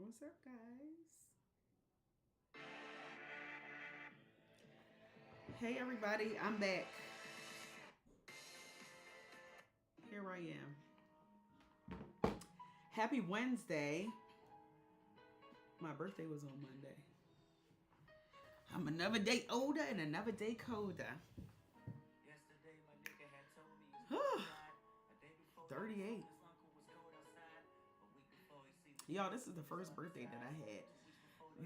What's up, guys? Hey, everybody, I'm back. Here I am. Happy Wednesday. My birthday was on Monday. I'm another day older and another day colder. 38. Y'all, this is the first birthday that I had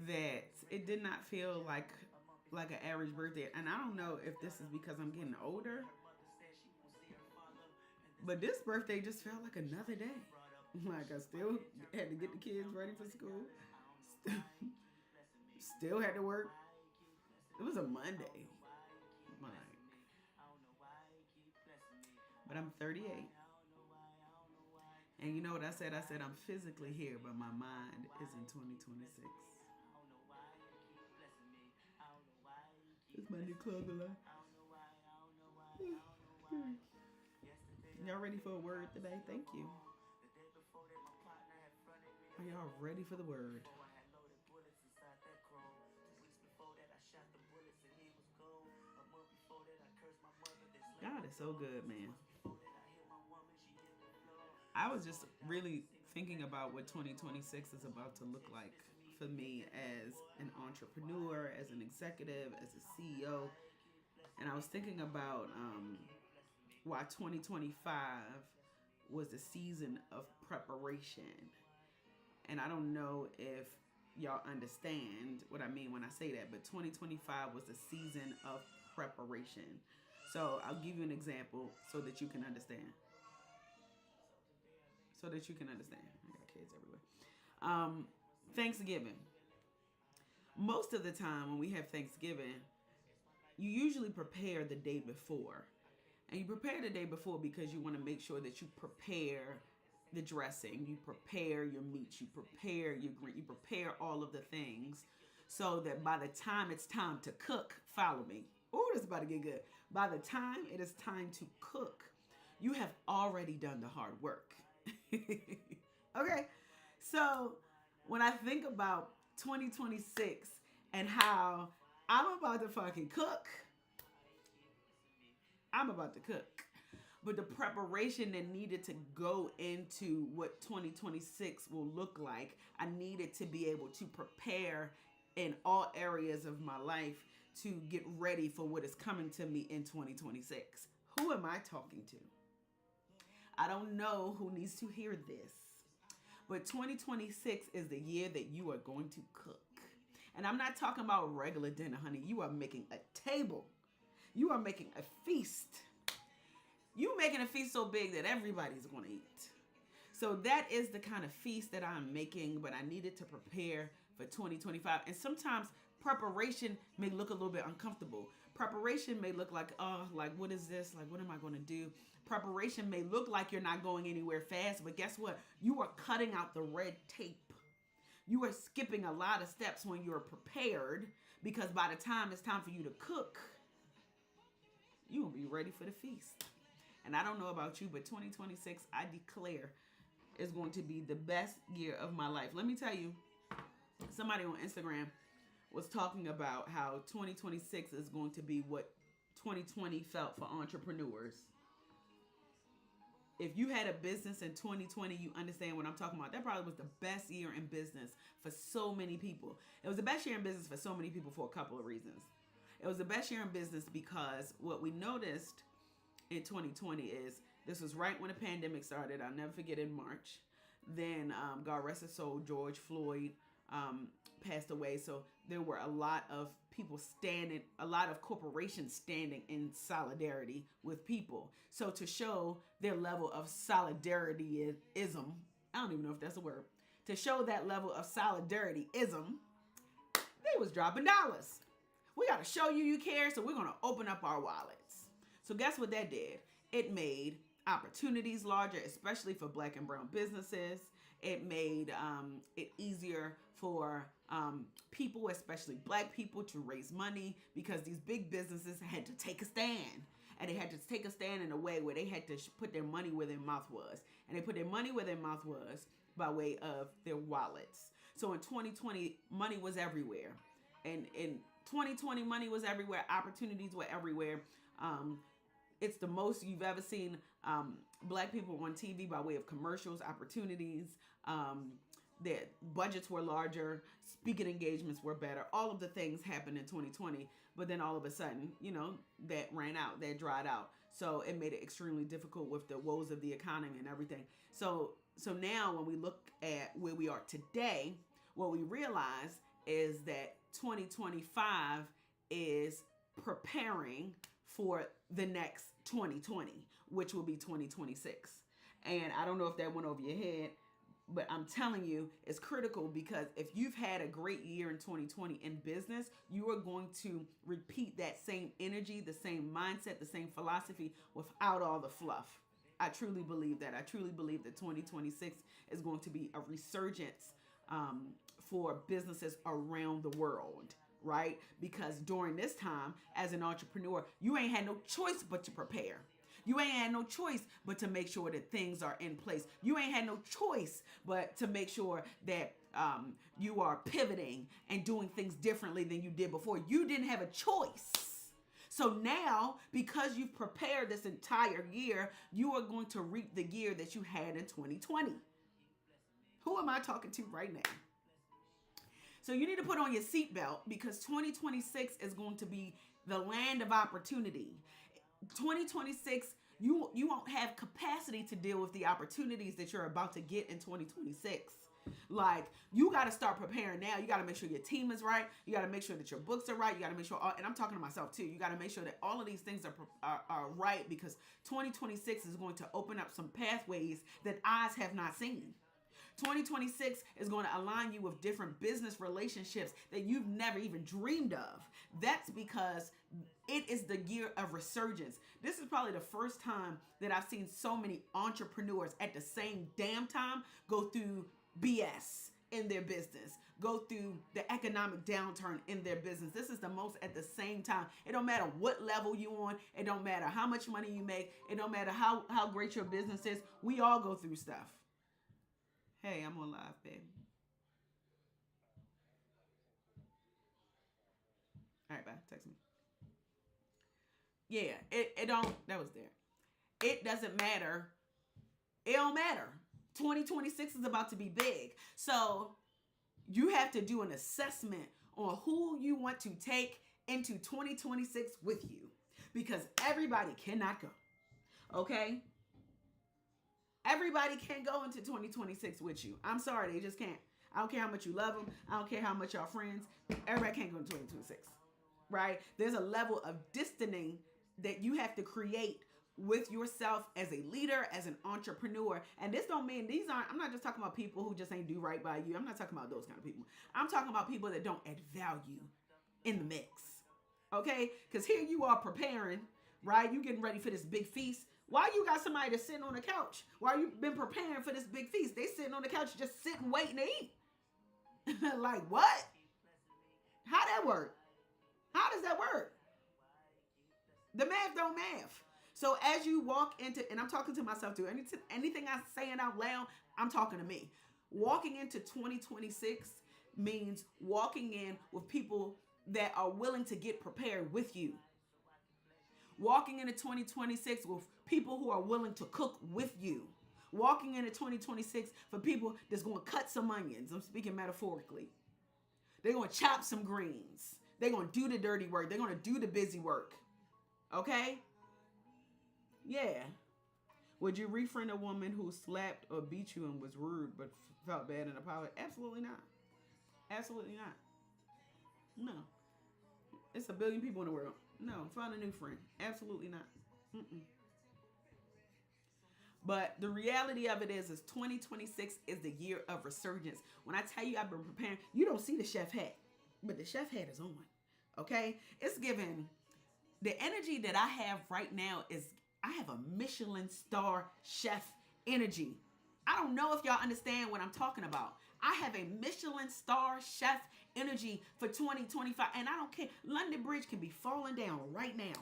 that it did not feel like an average birthday. And I don't know if this is because I'm getting older, but this birthday just felt like another day. Like I still had to get the kids ready for school. Still had to work. It was a Monday. Like, but I'm 38. And you know what I said? I said I'm physically here, but my mind is in 2026. It's my new clothing line. Y'all ready for a word today? Thank you. Are y'all ready for the word? God is so good, man. I was just really thinking about what 2026 is about to look like for me as an entrepreneur, as an executive, as a CEO. And I was thinking about why 2025 was a season of preparation. And I don't know if y'all understand what I mean when I say that, but 2025 was a season of preparation. So I'll give you an example so that you can understand. I got kids everywhere. Thanksgiving. Most of the time when we have Thanksgiving, you usually prepare the day before. And you prepare the day before because you want to make sure that you prepare the dressing, you prepare your meats, you prepare your green, you prepare all of the things so that by the time it's time to cook, follow me. Oh, this is about to get good. By the time it is time to cook, you have already done the hard work. Okay, so when I think about 2026 and how I'm about to fucking cook, I'm about to cook. But the preparation that needed to go into what 2026 will look like, I needed to be able to prepare in all areas of my life to get ready for what is coming to me in 2026. Who am I talking to? I don't know who needs to hear this, but 2026 is the year that you are going to cook. And I'm not talking about regular dinner, honey. You are making a table. You are making a feast. You making a feast so big that everybody's going to eat. So that is the kind of feast that I'm making, but I needed to prepare for 2025. And sometimes preparation may look a little bit uncomfortable. Preparation may look like, oh, like, what is this? Like, what am I going to do? Preparation may look like you're not going anywhere fast, but guess what? You are cutting out the red tape. You are skipping a lot of steps when you're prepared, because by the time it's time for you to cook, you will be ready for the feast. And I don't know about you, but 2026, I declare, is going to be the best year of my life. Let me tell you, somebody on Instagram was talking about how 2026 is going to be what 2020 felt for entrepreneurs. If you had a business in 2020, you understand what I'm talking about. That probably was the best year in business for so many people. It was the best year in business for so many people for a couple of reasons. It was the best year in business because what we noticed in 2020 is this was right when the pandemic started. I'll never forget, in March. Then God rest his soul, George Floyd passed away. So there were a lot of people standing, a lot of corporations standing in solidarity with people. So to show their level of solidarityism, I don't even know if that's a word, to show that level of solidarityism, they was dropping dollars. We got to show you care, so we're going to open up our wallets. So guess what that did? It made opportunities larger, especially for Black and brown businesses. It made it easier for people, especially Black people, to raise money, because these big businesses had to take a stand. And they had to take a stand in a way where they had to put their money where their mouth was. And they put their money where their mouth was by way of their wallets. So in 2020, money was everywhere. And in 2020, money was everywhere. Opportunities were everywhere. Um, it's the most you've ever seen black people on TV by way of commercials, opportunities. Their budgets were larger, speaking engagements were better. All of the things happened in 2020, but then all of a sudden, that ran out, that dried out. So it made it extremely difficult with the woes of the economy and everything. So now when we look at where we are today, what we realize is that 2025 is preparing for the next 2020, which will be 2026. And I don't know if that went over your head, but I'm telling you, it's critical, because if you've had a great year in 2020 in business, you are going to repeat that same energy, the same mindset, the same philosophy without all the fluff. I truly believe that. I truly believe that 2026 is going to be a resurgence for businesses around the world, right? Because during this time, as an entrepreneur, you ain't had no choice but to prepare. You ain't had no choice but to make sure that things are in place. You ain't had no choice but to make sure that you are pivoting and doing things differently than you did before. You didn't have a choice. So now, because you've prepared this entire year, you are going to reap the year that you had in 2020. Who am I talking to right now? So you need to put on your seatbelt, because 2026 is going to be the land of opportunity. 2026, you won't have capacity to deal with the opportunities that you're about to get in 2026. Like, you got to start preparing now. You got to make sure your team is right. You got to make sure that your books are right. You got to make sure, and I'm talking to myself too, you got to make sure that all of these things are right, because 2026 is going to open up some pathways that eyes have not seen. 2026 is going to align you with different business relationships that you've never even dreamed of. That's because it is the year of resurgence. This is probably the first time that I've seen so many entrepreneurs at the same damn time go through BS in their business, go through the economic downturn in their business. This is the most at the same time. It don't matter what level you on. It don't matter how much money you make. It don't matter how great your business is. We all go through stuff. Hey, I'm on live, baby. All right, bye. Text me. Yeah, it don't, that was there. It doesn't matter. It don't matter. 2026 is about to be big. So you have to do an assessment on who you want to take into 2026 with you, because everybody cannot go. Okay? Everybody can't go into 2026 with you. I'm sorry, they just can't. I don't care how much you love them. I don't care how much y'all friends. Everybody can't go into 2026, right? There's a level of distancing that you have to create with yourself as a leader, as an entrepreneur. And this don't mean I'm not just talking about people who just ain't do right by you. I'm not talking about those kind of people. I'm talking about people that don't add value in the mix. Okay? Because here you are preparing, right? You getting ready for this big feast. Why you got somebody that's sitting on the couch? Why you been preparing for this big feast? They sitting on the couch just sitting waiting to eat. Like, what? How that work? How does that work? The math don't math. So as you walk into, and I'm talking to myself too, anything I'm saying out loud, I'm talking to me. Walking into 2026 means walking in with people that are willing to get prepared with you. Walking into 2026 with people who are willing to cook with you. Walking into 2026 for people that's going to cut some onions. I'm speaking metaphorically. They're going to chop some greens. They're going to do the dirty work. They're going to do the busy work. Okay? Yeah. Would you refriend a woman who slapped or beat you and was rude but felt bad and apologized? Absolutely not. Absolutely not. No. It's a billion people in the world. No, find a new friend. Absolutely not. Mm-mm. But the reality of it is 2026 is the year of resurgence. When I tell you I've been preparing, you don't see the chef hat, but the chef hat is on. Okay? It's given. The energy that I have right now is I have a Michelin star chef energy. I don't know if y'all understand what I'm talking about. I have a Michelin star chef energy for 2025, and I don't care. London Bridge can be falling down right now.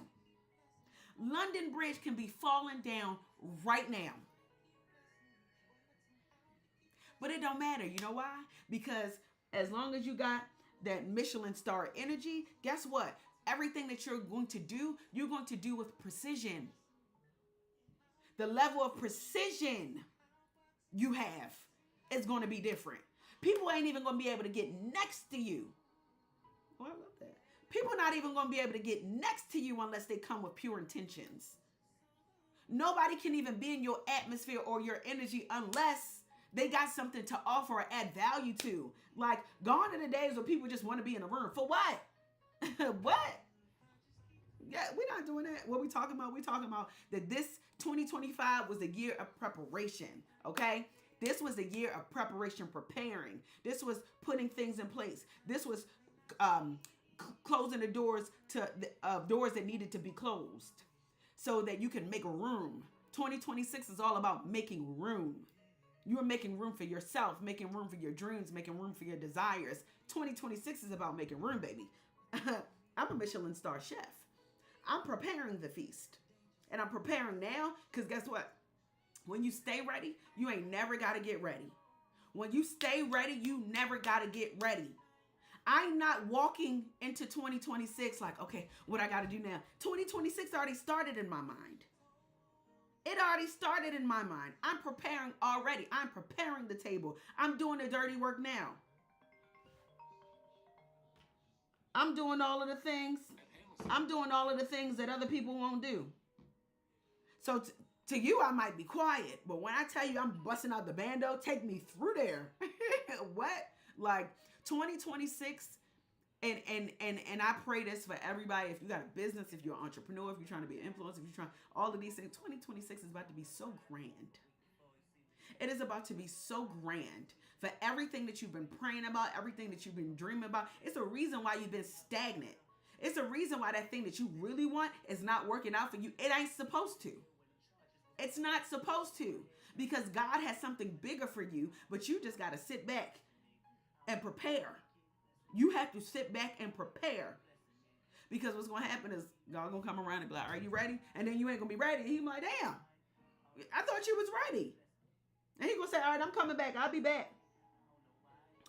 London Bridge can be falling down right now. But it don't matter. You know why? Because as long as you got that Michelin star energy, guess what? Everything that you're going to do with precision. The level of precision you have is going to be different. People ain't even going to be able to get next to you. Oh, I love that. People not even going to be able to get next to you unless they come with pure intentions. Nobody can even be in your atmosphere or your energy unless they got something to offer or add value to. Like, gone are the days where people just want to be in a room. For what? What? Yeah, we're not doing that. What we talking about? We talking about that this 2025 was the year of preparation, okay? This was the year of preparation, preparing. This was putting things in place. This was closing the doors to doors that needed to be closed so that you can make room. 2026 is all about making room. You are making room for yourself, making room for your dreams, making room for your desires. 2026 is about making room, baby. I'm a Michelin star chef. I'm preparing the feast. And I'm preparing now because guess what? When you stay ready, you ain't never got to get ready. When you stay ready, you never got to get ready. I'm not walking into 2026 like, okay, what I got to do now? 2026 already started in my mind. It already started in my mind. I'm preparing already. I'm preparing the table. I'm doing the dirty work now. I'm doing all of the things. I'm doing all of the things that other people won't do. So to you, I might be quiet, but when I tell you I'm busting out the bando, take me through there. What? Like 2026, and I pray this for everybody. If you got a business, if you're an entrepreneur, if you're trying to be an influencer, if you're trying all of these things, 2026 is about to be so grand. It is about to be so grand for everything that you've been praying about, everything that you've been dreaming about. It's a reason why you've been stagnant. It's a reason why that thing that you really want is not working out for you. It ain't supposed to. It's not supposed to, because God has something bigger for you, but you just got to sit back and prepare. You have to sit back and prepare, because what's going to happen is God going to come around and be like, are you ready? And then you ain't going to be ready. And he's like, damn, I thought you was ready. And he's going to say, all right, I'm coming back. I'll be back.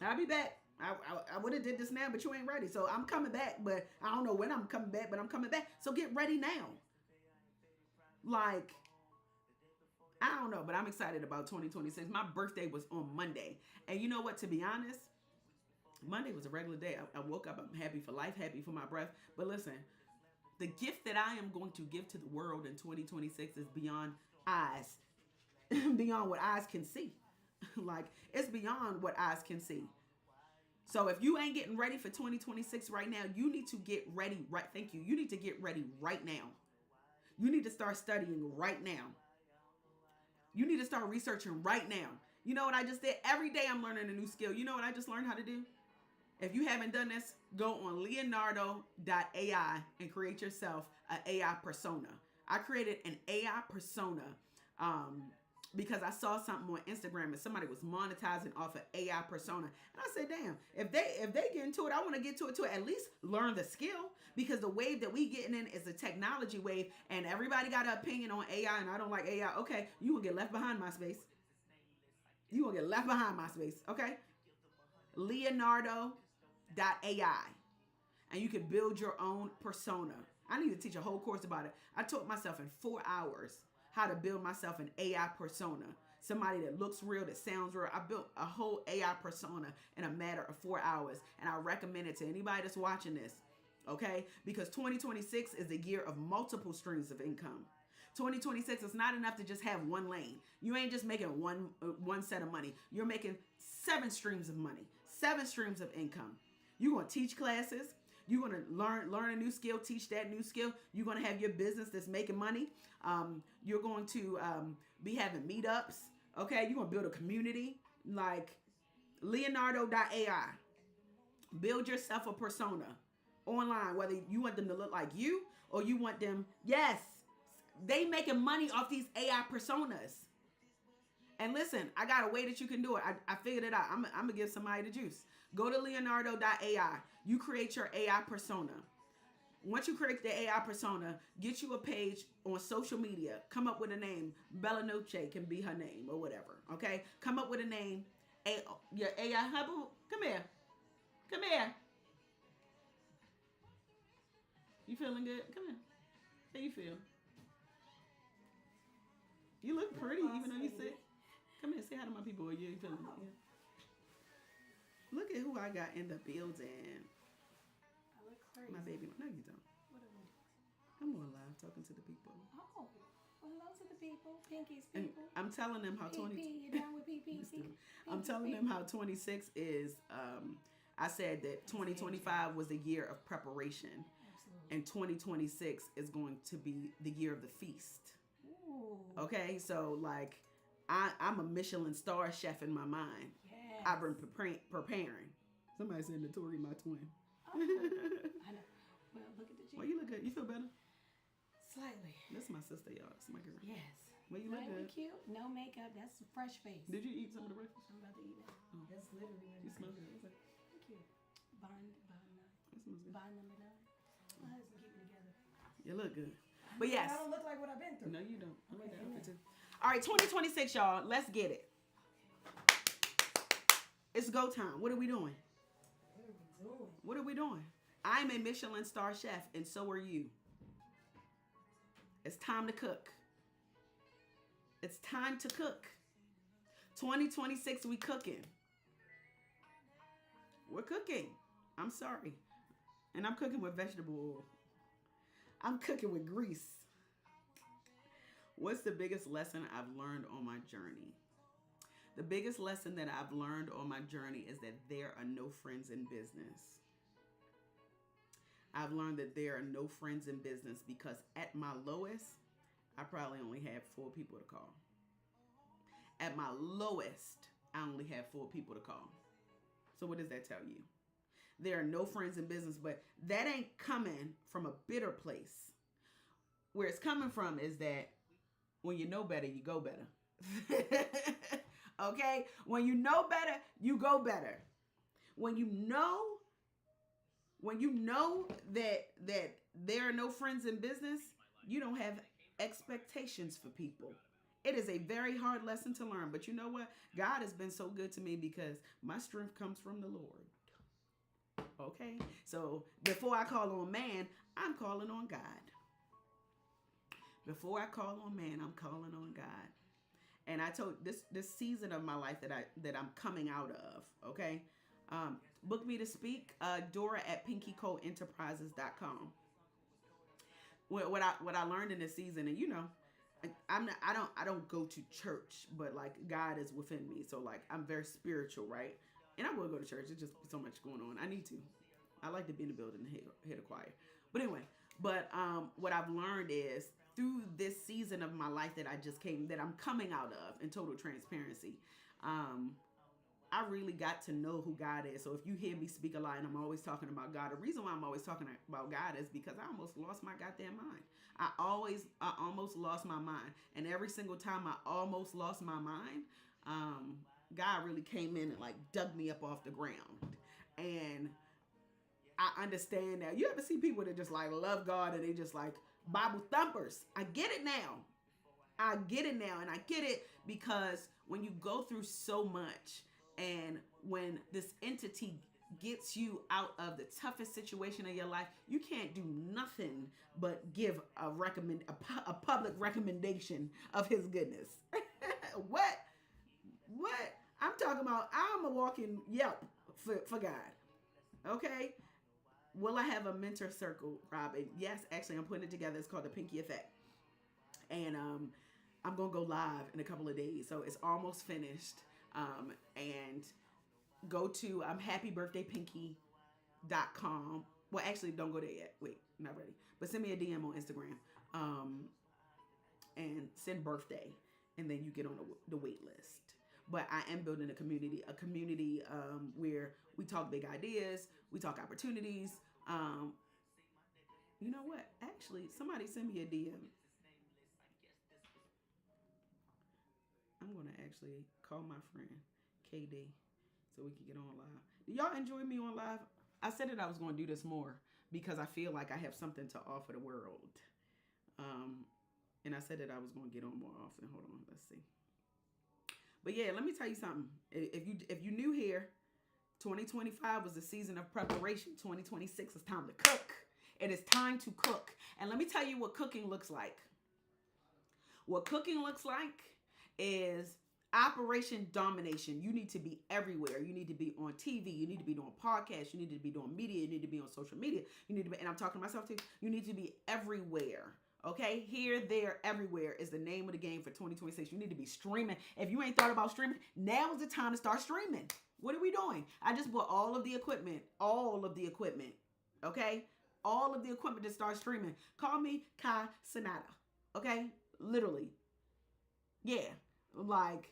I'll be back. I would have did this now, but you ain't ready. So I'm coming back, but I don't know when I'm coming back, but I'm coming back. So get ready now. Like, I don't know, but I'm excited about 2026. My birthday was on Monday. And you know what? To be honest, Monday was a regular day. I woke up, I'm happy for life, happy for my breath. But listen, the gift that I am going to give to the world in 2026 is beyond eyes, beyond what eyes can see. Like, it's beyond what eyes can see. So if you ain't getting ready for 2026 right now, you need to get ready right. Thank you. You need to get ready right now. You need to start studying right now. You need to start researching right now. You know what I just did? Every day I'm learning a new skill. You know what I just learned how to do? If you haven't done this, go on Leonardo.ai and create yourself an AI persona. I created an AI persona because I saw something on Instagram and somebody was monetizing off of AI persona. And I said, damn, if they get into it, I want to get to it too. At least learn the skill, because the wave that we getting in is a technology wave, and everybody got an opinion on AI, and I don't like AI. Okay, you will get left behind, my space. You will get left behind, my space. Okay, Leonardo.ai, and you can build your own persona. I need to teach a whole course about it. I taught myself in 4 hours how to build myself an AI persona. Somebody that looks real, that sounds real. I built a whole AI persona in a matter of 4 hours, and I recommend it to anybody that's watching this, okay? Because 2026 is a year of multiple streams of income. 2026 is not enough to just have one lane. You ain't just making one set of money. You're making 7 streams of money, 7 streams of income. You're going to teach classes. You're going to learn a new skill, teach that new skill. You're going to have your business that's making money. You're going to be having meetups. Okay, you're going to build a community like Leonardo.ai. Build yourself a persona online, whether you want them to look like you or you want them. Yes, they making money off these AI personas. And listen, I got a way that you can do it. I figured it out. I'm going to give somebody the juice. Go to Leonardo.ai. You create your AI persona. Once you create the AI persona, get you a page on social media. Come up with a name. Bella Noche can be her name or whatever. Okay? Come up with a name Your AI hubble, come here. Come here. You feeling good? Come here. How you feel? You look pretty even though you sick. Come here, say hi to my people. You feeling good? Yeah. Look at who I got in the building. I look crazy. My baby. No, you don't. What are we? I'm on live talking to the people. Oh, well, hello to the people. Pinkies, And people. I'm telling them how 20. PP, you down with PP? I'm telling them how 26 is. I said that 2025 was the year of preparation, Absolutely. and 2026 is going to be the year of the feast. Ooh. Okay, so like, I'm a Michelin star chef in my mind. Yes. I've been preparing. Somebody said Notori, my twin. Oh, I know. Well, look at the Well, G. you look good. You feel better? Slightly. That's my sister, y'all. That's my girl. Yes. Well, you look Slightly good. cute. No makeup. That's a fresh face. Did you eat some of the breakfast? I'm about to eat it. Oh. That's literally what You it smell is. good. What's that? Thank you. Bond 9. That smells good. Bond number 9. My husband keep me together. You look good. But yes. I don't look like what I've been through. No, you don't. I like Okay, that outfit amen. too. All right, 2026, y'all. Let's get it. It's go time. What are we doing? What are we doing? What are we doing? I'm a Michelin star chef, and so are you. It's time to cook. It's time to cook. 2026, we cooking. We're cooking. I'm sorry. And I'm cooking with vegetable oil. I'm cooking with grease. What's the biggest lesson I've learned on my journey? The biggest lesson that I've learned on my journey is that there are no friends in business. I've learned that there are no friends in business because at my lowest, I probably only had 4 people to call. At my lowest, I only had 4 people to call. So what does that tell you? There are no friends in business, but that ain't coming from a bitter place. Where it's coming from is that when you know better, you go better. Okay? When you know better, you go better. When you know that there are no friends in business, you don't have expectations for people. It is a very hard lesson to learn, but you know what? God has been so good to me because my strength comes from the Lord. Okay? So before I call on man, I'm calling on God. Before I call on man, I'm calling on God. And I told this season of my life that I'm coming out of, okay? Book me to speak, Dora at pinkycoenterprises.com. What I learned in this season, and you know, I don't go to church, but like God is within me, so like I'm very spiritual, right? And I will go to church. It's just so much going on. I need to. I like to be in the building and hit a choir. But anyway, what I've learned is through this season of my life that I'm coming out of in total transparency, I really got to know who God is. So if you hear me speak a lot and I'm always talking about God, the reason why I'm always talking about God is because I almost lost my goddamn mind. I almost lost my mind. And every single time I almost lost my mind, God really came in and like dug me up off the ground. And I understand now. You ever see people that just like love God and they just like Bible thumpers? I get it now. I get it now. And I get it because when you go through so much and when this entity gets you out of the toughest situation of your life, you can't do nothing but give a public recommendation of his goodness. What? I'm talking about, I'm a walking Yelp for God. Okay? Will I have a mentor circle, Robin? Yes, actually, I'm putting it together. It's called the Pinky Effect. And I'm going to go live in a couple of days. So it's almost finished. And go to happybirthdaypinky.com. Well, actually, don't go there yet. Wait, not ready. But send me a DM on Instagram. And send birthday. And then you get on the wait list. But I am building a community where we talk big ideas, we talk opportunities. You know what? Actually, somebody send me a DM. I'm going to actually call my friend, KD, so we can get on live. Do y'all enjoy me on live? I said that I was going to do this more because I feel like I have something to offer the world. And I said that I was going to get on more often. Hold on, let's see. But yeah, let me tell you something. If you new here, 2025 was the season of preparation. 2026 is time to cook. It is time to cook. And let me tell you what cooking looks like. What cooking looks like is operation domination. You need to be everywhere. You need to be on TV. You need to be doing podcasts. You need to be doing media. You need to be on social media. You need to be, and I'm talking to myself too, you need to be everywhere. Okay, here, there, everywhere is the name of the game for 2026. You need to be streaming. If you ain't thought about streaming, now is the time to start streaming. What are we doing? I just bought all of the equipment, okay? All of the equipment to start streaming. Call me Kai Sonata, okay? Literally. Yeah, like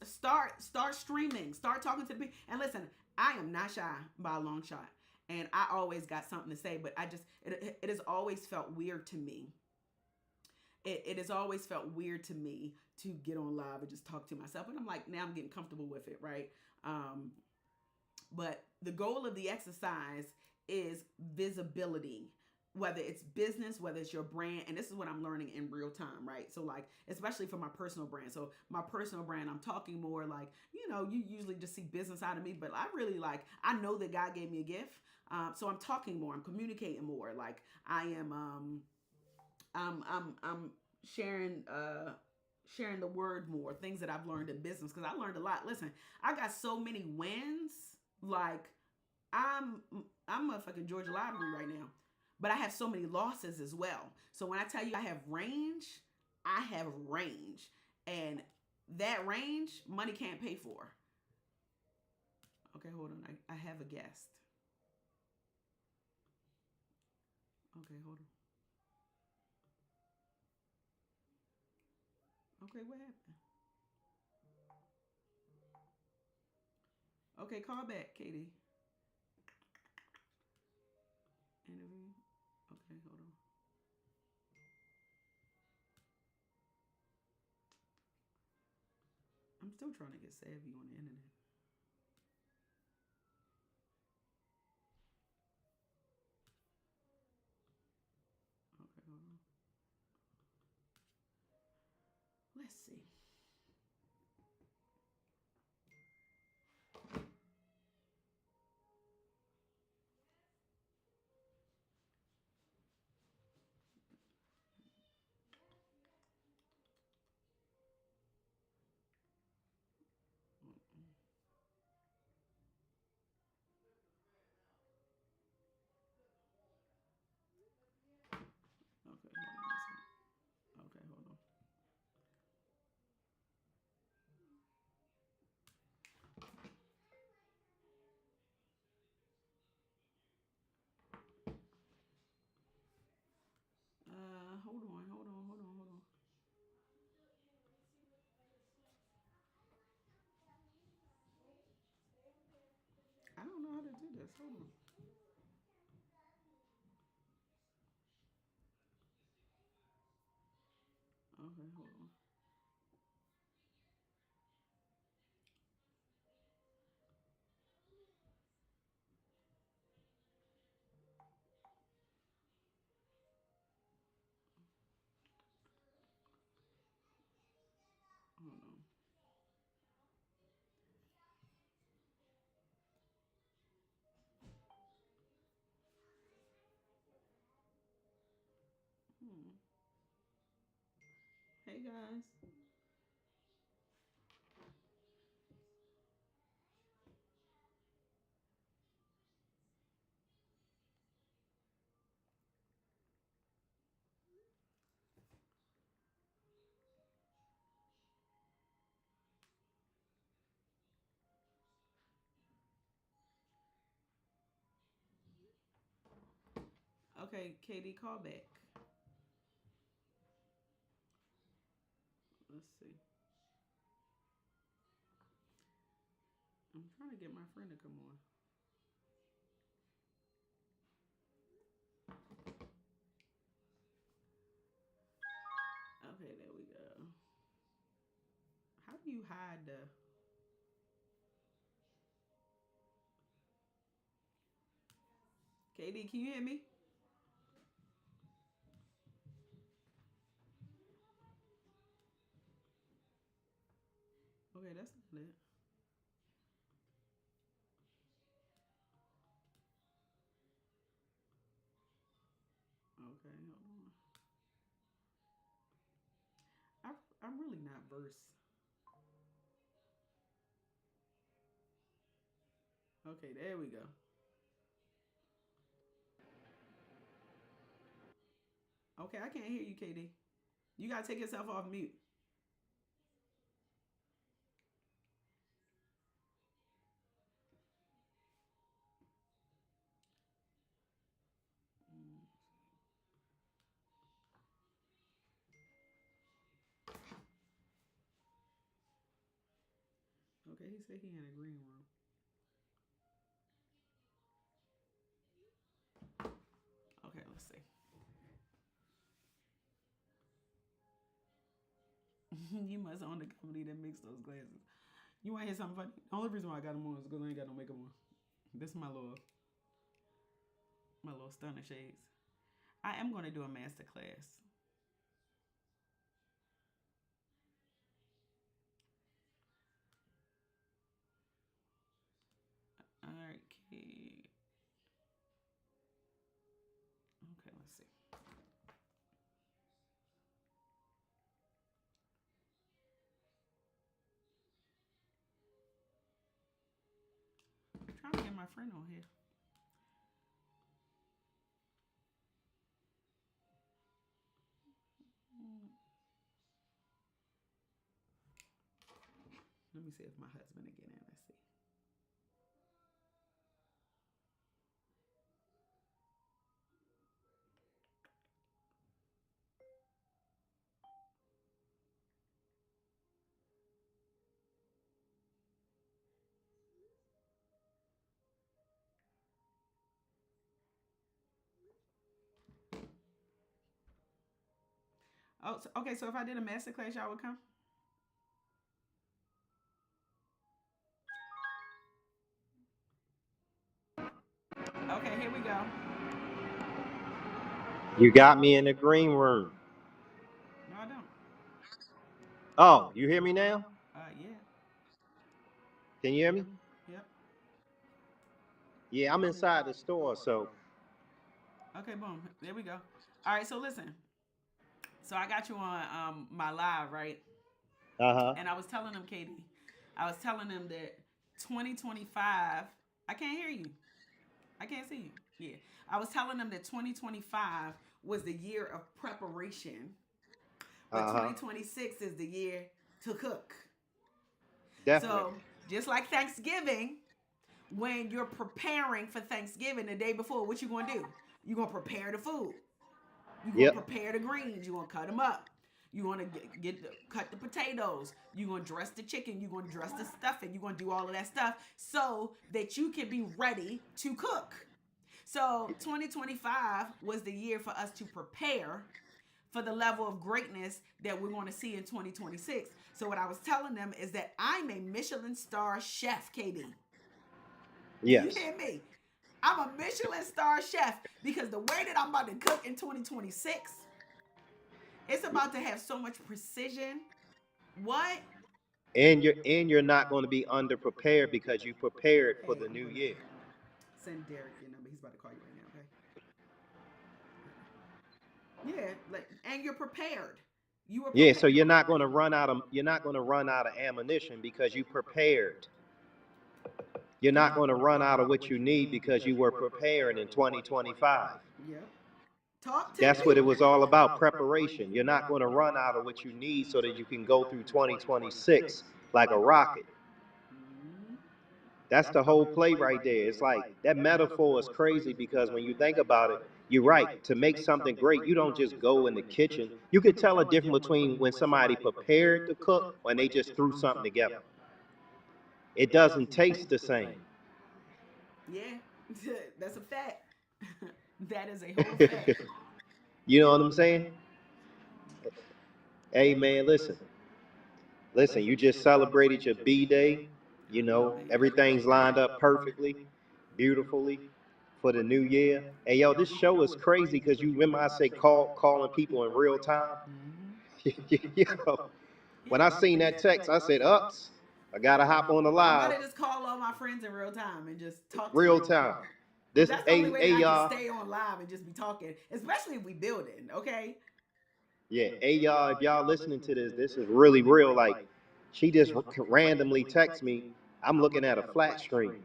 start streaming, start talking to the people. And listen, I am not shy by a long shot. And I always got something to say, but it has always felt weird to me. It has always felt weird to me to get on live and just talk to myself. And I'm like, now I'm getting comfortable with it, right? But the goal of the exercise is visibility, whether it's business, whether it's your brand. And this is what I'm learning in real time, right? So like, especially for my personal brand. So my personal brand, I'm talking more like, you usually just see business out of me, but I really I know that God gave me a gift. So I'm talking more, I'm communicating more. Like I am, I'm sharing the word more, things that I've learned in business, because I learned a lot. Listen, I got so many wins. Like I'm motherfucking Georgia Lottery right now, but I have so many losses as well. So when I tell you I have range, and that range money can't pay for. Okay, hold on. I have a guest. Okay, hold on. Okay, what happened? Okay, call back, Katie. Interview. Okay, hold on. I'm still trying to get savvy on the internet. Okay, hold on. Let's see. Okay, hold on. Okay, hold on. Hold on, hold on, hold on, hold on. I don't know how to do this. Hold on. Okay, hold on. Hold on. Hmm. Hey guys. Okay, Katie, call back. Let's see. I'm trying to get my friend to come on. Okay, there we go. How do you hide the? Katie, can you hear me? Okay, that's not it. Okay, hold on. I'm really not versed. Okay, there we go. Okay, I can't hear you, KD. You gotta take yourself off mute. Mm. Okay, he said he in a green room. Okay, let's see. You must own the company that makes those glasses. You want to hear something funny? The only reason why I got them on is because I ain't got no makeup on. This is my little stunner shades. I am gonna do a master class. All right, kid. Okay, let's see. I'm trying to get my friend on here. Let me see if my husband will get in. Let's see. Oh, so, okay. So if I did a master class, y'all would come. Okay, here we go. You got me in the green room. No, I don't. Oh, you hear me now? Yeah. Can you hear me? Yep. Yeah, I'm inside the store, so. Okay, boom. There we go. All right. So listen. So I got you on my live, right? Uh-huh. And I was telling them, Katie, I was telling them that 2025. I can't hear you. I can't see you. Yeah. I was telling them that 2025 was the year of preparation, but Uh-huh. 2026 is the year to cook. Definitely. So, just like Thanksgiving, when you're preparing for Thanksgiving the day before, what you going to do? You're going to prepare the food. You're going to Yep. prepare the greens. You're going to cut them up. You're going to cut the potatoes. You're going to dress the chicken. You're going to dress the stuffing. You're going to do all of that stuff so that you can be ready to cook. So 2025 was the year for us to prepare for the level of greatness that we're going to see in 2026. So what I was telling them is that I'm a Michelin star chef, KB. Do you Yes. hear me? I'm a Michelin star chef because the way that I'm about to cook in 2026, it's about to have so much precision. What? And you're not going to be underprepared because you prepared for Hey, the I'm new gonna year. send Derek your number. He's about to call you right now, okay? Yeah, like, and you're prepared. You were Yeah, so prepared. you're not going to run out of ammunition because you prepared. You're not going to run out of what you need because you were preparing in 2025. Yep. Talk to That's what it me. was all about, preparation. You're not going to run out of what you need so that you can go through 2026 like a rocket. Mhm. That's the whole play right there. It's like that metaphor is crazy because when you think about it, you're right. To make something great, you don't just go in the kitchen. You could tell a difference between when somebody prepared to cook when they just threw something together. It doesn't taste the same. Yeah, that's a fact. That is a whole fact. You know what I'm saying? Hey man, listen. You just celebrated your B-day. You know Thank you. everything's lined up perfectly, beautifully for the new year. Hey yo, this show is crazy because you remember I say calling people in real time. Mm-hmm. Yo, when Yeah. I seen that text, I said, "Ups." I gotta hop on the I'm live about to just call all my friends in real time and just talk to real them. time. 'Cause This that's the only way that I y'all. can stay on live and just be talking, especially if we building, okay? Yeah, hey y'all, if y'all listening to this, this is really real. Like, she just randomly text me. I'm looking at a flat screen,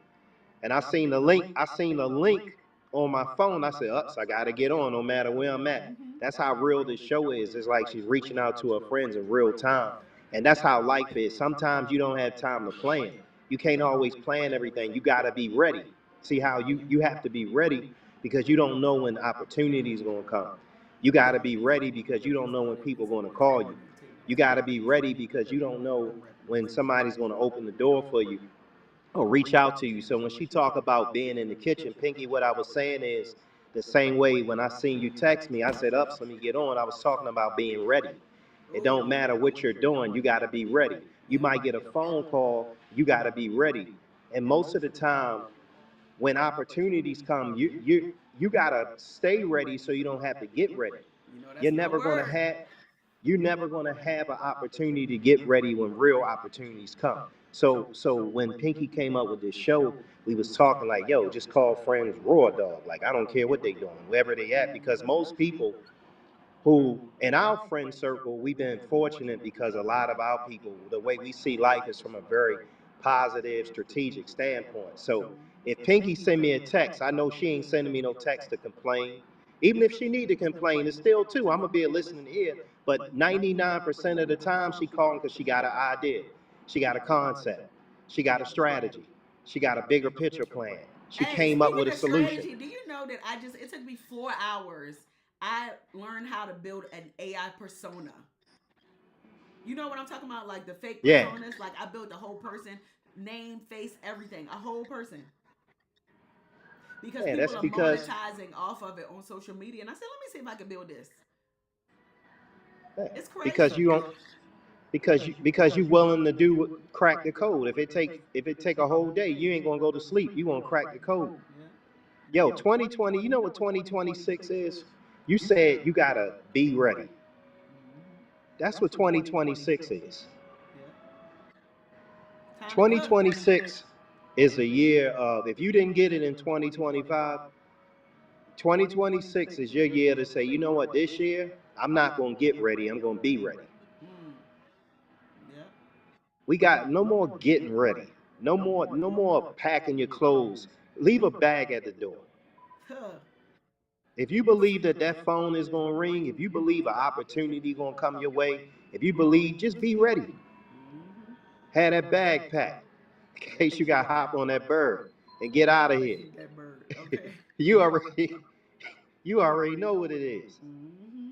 and I seen the link. I seen the link on my phone. I said, "Ups, I gotta get on, no matter where I'm at." That's how real this show is. It's like she's reaching out to her friends in real time, and that's how life is. Sometimes you don't have time to plan. You can't always plan everything. You gotta be ready. See how you have to be ready because you don't know when opportunities gonna come. You got to be ready because you don't know when people are going to call you. You got to be ready because you don't know when somebody's going to open the door for you or reach out to you. So when she talk about being in the kitchen, Pinky, what I was saying is the same way when I seen you text me, I said, "Ups, let me get on." I was talking about being ready. It don't matter what you're doing, you got to be ready. You might get a phone call, you got to be ready. And most of the time, when opportunities come, you gotta stay ready so you don't have to get ready. You know, that's You're the never gonna word. have you're never gonna have an opportunity to get ready when real opportunities come. So when Pinky came up with this show, we was talking like, yo, just call friends raw dog. Like I don't care what they doing, wherever they at, because most people who in our friend circle, we've been fortunate because a lot of our people, the way we see life is from a very positive, strategic standpoint. So if Pinky send me a text, I know she ain't sending me no text to complain. Even if she need to complain, it's still too. I'm gonna be a listening ear. But 99% of the time, she calling because she got an idea, she got a concept, she got a strategy, she got a bigger picture plan. She Hey, came up speaking with a of solution. strategy, do you know that it took me 4 hours. I learned how to build an AI persona. You know what I'm talking about? Like the fake Yeah, personas. Like I built the whole person, name, face, everything, a whole person. Because yeah. people That's are because monetizing off of it on social media. And I said, let me see if I can build this. yeah, It's because crazy. you don't because you willing to crack the code. If it take a whole day, you ain't gonna go to sleep. You gonna crack the code. Yeah. Yo, 2020. You know what 2026 is? You said you gotta be ready. That's what 2026 is. Yeah. Time to cook. 2026 is a year of if you didn't get it in 2025, 2026 is your year to say, you know what, this year I'm not gonna get ready. I'm gonna be ready. Mm. Yeah. We got no more getting ready. No more packing your clothes. Leave a bag at the door. Huh. If you believe that that phone is going to ring, if you believe an opportunity going to come your way, if you believe, just be ready. Mm-hmm. Have that bag packed in case you got hop on that bird and get out of here. That bird. Okay. you already you already know what it is. Mm-hmm.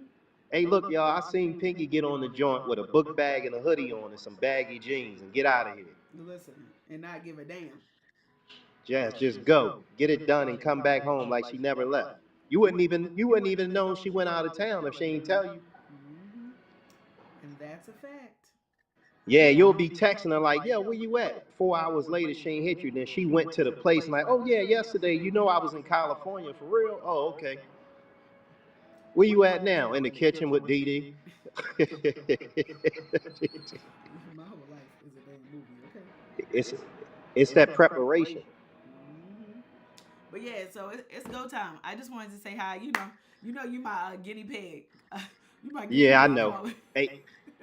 Hey, look, y'all, I seen Pinky get on the joint with a book bag and a hoodie on and some baggy jeans and get out of here. Listen, and not give a damn. Just go. Get it done and come back home like she never left. You wouldn't even know she went out of town if she ain't tell you. Mm-hmm. And that's a fact. Yeah, you'll be texting her like, yo, where you at? 4 hours later, she ain't hit you. Then she went to the place and like, oh yeah, yesterday, you know I was in California for real? Oh, okay. Where you at now? In the kitchen with Dee Dee. My whole life is a damn movie, okay? it's it's that preparation. Mm-hmm. But yeah, so it's go time. I just wanted to say hi. You my guinea pig. You my guinea Yeah, I pig, know. Carla. Hey,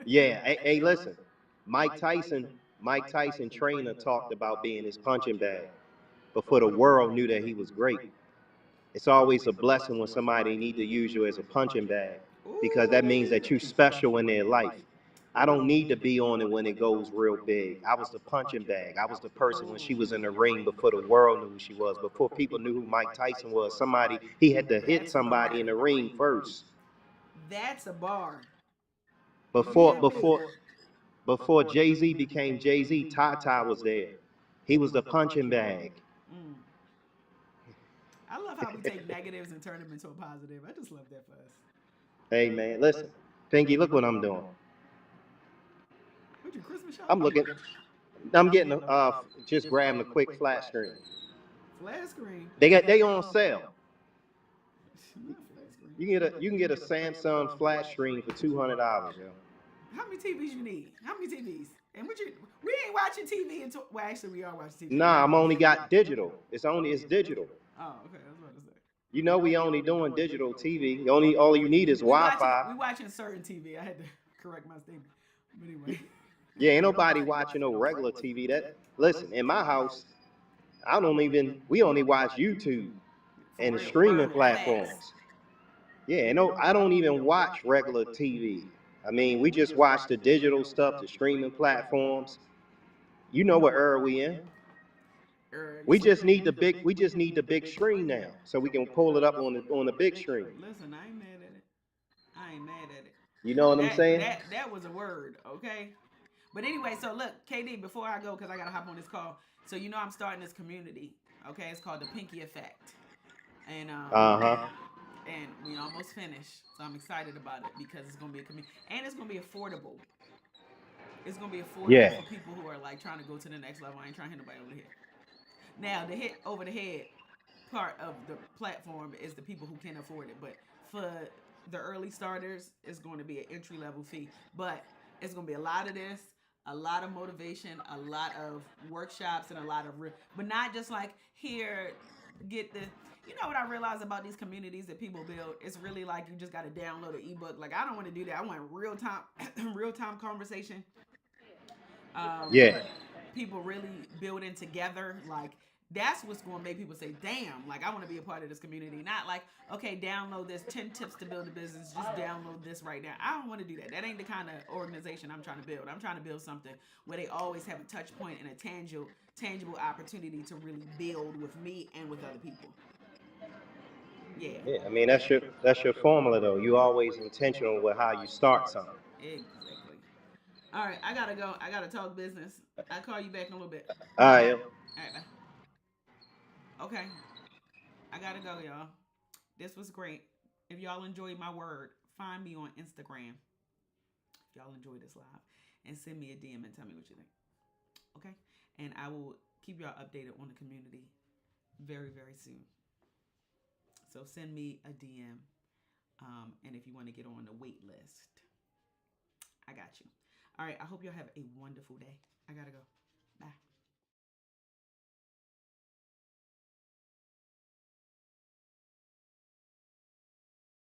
yeah, hey, listen. Mike Tyson, Mike Tyson trainer talked about being his punching bag before the world knew that he was great. It's always a blessing when somebody need to use you as a punching bag because that means Ooh. that you're special in their life. I don't need to be on it when it goes real big. I was the punching bag. I was the person when she was in the ring before the world knew who she was, before people knew who Mike Tyson was. Somebody, he had to hit That's a somebody bar. in the ring first. That's a bar. You Before hear me? before before Jay-Z became Jay-Z, Ty was there. He was the punching bag. Mm. I love how we take negatives and turn them into a positive. I just love that for us. Hey man, listen, Pinky, look what I'm doing. What your Christmas I'm shopping? looking. I'm getting just grabbing a quick flat screen. Flat screen. They on sale. Not flat screen. You can get a Samsung flat screen for $200, yo. How many TVs you need? How many TVs? And we ain't watching TV until, well, actually, we are watching TV. Nah, I'm only got digital. It's digital. Oh, okay. I was about to say. You know we only doing digital TV. All you need is We Wi-Fi. watching certain TV. I had to correct my statement. But anyway. Yeah, ain't nobody watching no regular TV. Listen, in my house, we only watch YouTube and the streaming platforms. Yeah, no, I don't even watch regular TV. I mean, we just watch the digital stuff, the streaming platforms. You know what era we in? We just need the big screen now, so we can pull it up on the big screen. Listen, I ain't mad at it. I ain't mad at it. You know what I'm saying? That was a word, okay? But anyway, so look, KD, before I go, because I got to hop on this call. So you know I'm starting this community, okay? It's called the Pinky Effect. And and we almost finished. So I'm excited about it because it's going to be a community. And it's going to be affordable. It's going to be affordable for people who are like trying to go to the next level. I ain't trying to hit nobody over the head. Now, the hit over the head part of the platform is the people who can afford it. But for the early starters, it's going to be an entry level fee. But it's going to be a lot of this, a lot of motivation, a lot of workshops, and a lot of but not just like here, get the. You know what I realize about these communities that people build? It's really like you just got to download an ebook. Like I don't want to do that. I want real time conversation. People really building together. Like that's what's going to make people say, damn, like I want to be a part of this community. Not like, okay, download this 10 tips to build a business. Just download this right now. I don't want to do that. That ain't the kind of organization I'm trying to build. I'm trying to build something where they always have a touch point and a tangible opportunity to really build with me and with other people. Yeah, I mean that's your formula though. You always intentional with how you start something. Exactly. All right, I gotta go. I gotta talk business. I'll call you back in a little bit. All right. All right, bye. Okay, I gotta go, y'all. This was great. If y'all enjoyed my word, find me on Instagram. If y'all enjoyed this live, and send me a DM and tell me what you think. Okay, and I will keep y'all updated on the community very, very soon. So send me a DM, and if you want to get on the wait list, I got you. All right, I hope y'all have a wonderful day. I gotta go. Bye.